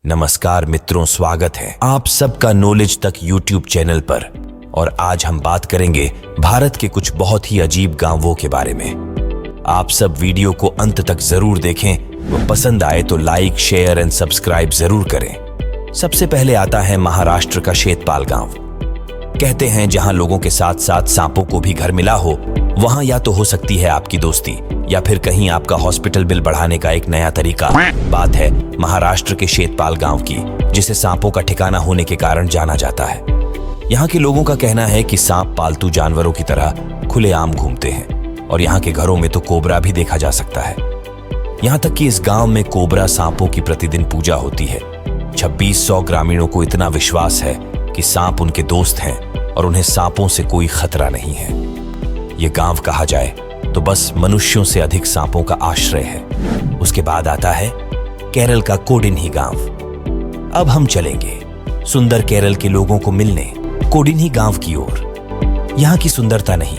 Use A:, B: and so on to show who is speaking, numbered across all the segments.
A: नमस्कार मित्रों, स्वागत है आप सबका नॉलेज तक यूट्यूब चैनल पर। और आज हम बात करेंगे भारत के कुछ बहुत ही अजीब गांवों के बारे में। आप सब वीडियो को अंत तक जरूर देखें, वो पसंद आए तो लाइक, शेयर एंड सब्सक्राइब जरूर करें। सबसे पहले आता है महाराष्ट्र का शेतपाल गांव। कहते हैं जहां लोगों के साथ साथ सांपों को भी घर मिला हो, वहां या तो हो सकती है आपकी दोस्ती या फिर कहीं आपका हॉस्पिटल बिल बढ़ाने का एक नया तरीका। बात है महाराष्ट्र के शेतपाल गांव की, जिसे सांपों का ठिकाना होने के कारण जाना जाता है। यहाँ के लोगों का कहना है कि सांप पालतू जानवरों की तरह खुलेआम घूमते हैं और यहाँ के घरों में तो कोबरा भी देखा जा सकता है। यहाँ तक कि इस गांव में कोबरा सांपों की प्रतिदिन पूजा होती है। 2600 ग्रामीणों को इतना विश्वास है कि सांप उनके दोस्त हैं और उन्हें सांपों से कोई खतरा नहीं है। ये गांव कहा जाए तो बस मनुष्यों से अधिक सांपों का आश्रय है। उसके बाद आता है केरल का कोडिन्ही गांव। अब हम चलेंगे सुंदर केरल के लोगों को मिलने कोडिन्ही गांव की ओर। यहाँ की सुंदरता नहीं,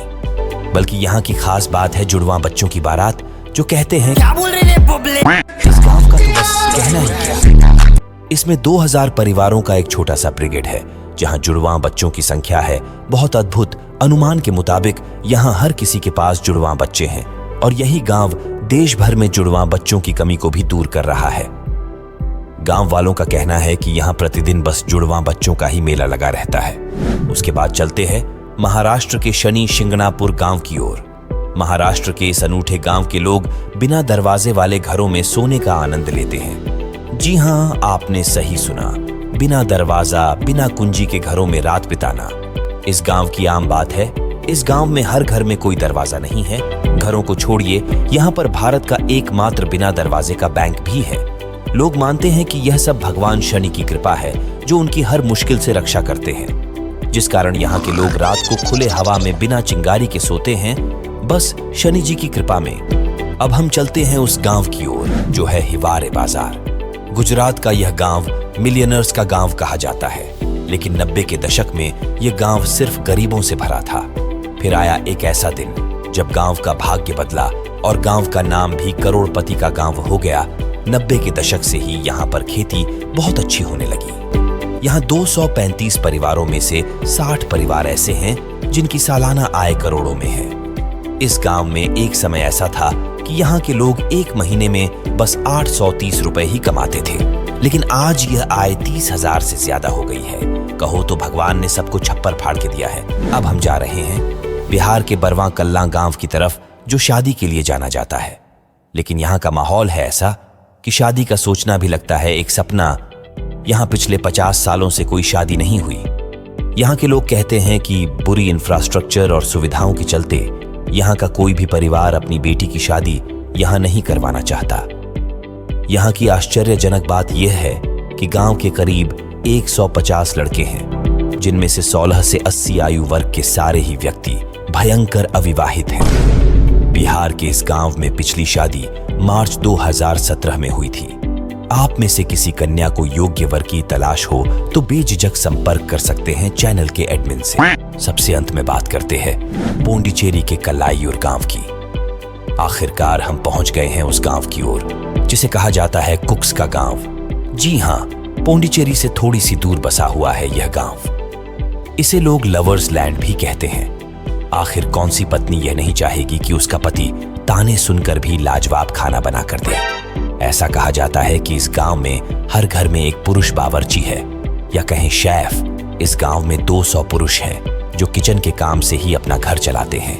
A: बल्कि यहाँ की खास बात है जुड़वां बच्चों की बारात, जो कहते हैं क्या बोल रहे हैं। इस गांव का तो बस कहना ही क्या। इसमें 2000 परिवारों का एक छोटा सा ब्रिगेड है, जहां जुड़वां बच्चों की संख्या है बहुत अद्भुत। अनुमान के मुताबिक यहाँ हर किसी के पास जुड़वां बच्चे हैं और यही गांव देश भर में जुड़वां बच्चों की कमी को भी दूर कर रहा है। गांव वालों का कहना है कि यहाँ प्रतिदिन बस जुड़वां बच्चों का ही मेला लगा रहता है। उसके बाद चलते हैं महाराष्ट्र के शनि शिंगणापुर गांव की ओर। महाराष्ट्र के इस अनूठे गांव के लोग बिना दरवाजे वाले घरों में सोने का आनंद लेते हैं। जी हाँ, आपने सही सुना, बिना दरवाजा, बिना कुंजी के घरों में रात बिताना इस गांव की आम बात है। इस गांव में हर घर में कोई दरवाजा नहीं है। घरों को छोड़िए, यहाँ पर भारत का एकमात्र बिना दरवाजे का बैंक भी है। लोग मानते हैं कि यह सब भगवान शनि की कृपा है, जो उनकी हर मुश्किल से रक्षा करते हैं, जिस कारण यहाँ के लोग रात को खुले हवा में बिना चिंगारी के सोते हैं, बस शनि जी की कृपा में। अब हम चलते हैं उस गांव की ओर जो है हिवारे बाजार। गुजरात का यह गांव मिलियनर्स का गांव कहा जाता है, लेकिन 90 के दशक में यह गांव सिर्फ गरीबों से भरा था। फिर आया एक ऐसा दिन जब गांव का भाग्य बदला और गांव का नाम भी करोड़पति का गांव हो गया। 90 के दशक से ही यहाँ पर खेती बहुत अच्छी होने लगी। यहाँ 235 परिवारों में से 60 परिवार ऐसे हैं जिनकी सालाना आय करोड़ों में है। इस गांव में एक समय ऐसा था कि यहाँ के लोग एक महीने में बस 830 रुपए ही कमाते थे, लेकिन आज यह आय 30,000 से ज्यादा हो गई है। कहो तो भगवान ने सबको छप्पर फाड़ के दिया है। अब हम जा रहे हैं बिहार के बरवा कल्ला गांव की तरफ, जो शादी के लिए जाना जाता है। लेकिन यहाँ का माहौल है ऐसा कि शादी का सोचना भी लगता है एक सपना। यहाँ पिछले 50 सालों से कोई शादी नहीं हुई। यहाँ के लोग कहते हैं कि बुरी इंफ्रास्ट्रक्चर और सुविधाओं के चलते यहाँ का कोई भी परिवार अपनी बेटी की शादी यहाँ नहीं करवाना चाहता। यहाँ की आश्चर्यजनक बात यह है कि गांव के करीब 150 लड़के हैं, जिनमें से 16 से 80 आयु वर्ग के सारे ही व्यक्ति भयंकर अविवाहित हैं। बिहार के इस गांव में पिछली शादी मार्च 2017 में हुई थी। आप में से किसी कन्या को योग्य वर की तलाश हो तो बेझिझक संपर्क कर सकते हैं चैनल के एडमिन से। सबसे अंत में बात करते हैं पोंडिचेरी के कलाईयूर गांव की। आखिरकार हम पहुंच गए हैं उस गांव की ओर जिसे कहा जाता है कुक्स का गांव। जी हाँ, पोंडिचेरी से थोड़ी सी दूर बसा हुआ है यह गांव। इसे लोग लवर्स लैंड भी कहते हैं। आखिर कौन सी पत्नी यह नहीं चाहेगी कि उसका पति ताने सुनकर भी लाजवाब खाना बना कर दे। ऐसा कहा जाता है कि इस गांव में हर घर में एक पुरुष बावर्ची है, या कहें शेफ। इस गांव में 200 पुरुष हैं जो किचन के काम से ही अपना घर चलाते हैं।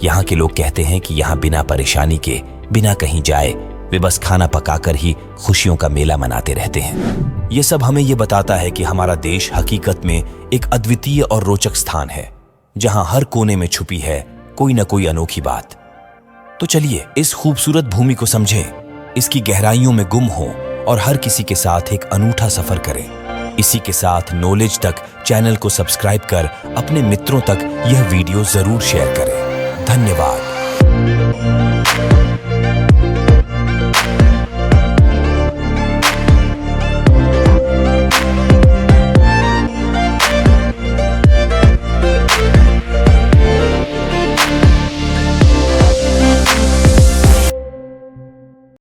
A: यहाँ के लोग कहते हैं कि यहाँ बिना परेशानी के, बिना कहीं जाए, वे बस खाना पकाकर ही खुशियों का मेला मनाते रहते हैं। ये सब हमें ये बताता है कि हमारा देश हकीकत में एक अद्वितीय और रोचक स्थान है, जहां हर कोने में छुपी है कोई न कोई अनोखी बात। तो चलिए इस खूबसूरत भूमि को समझें, इसकी गहराइयों में गुम हो और हर किसी के साथ एक अनूठा सफर करें। इसी के साथ नॉलेज तक चैनल को सब्सक्राइब कर अपने मित्रों तक यह वीडियो जरूर शेयर करें। धन्यवाद।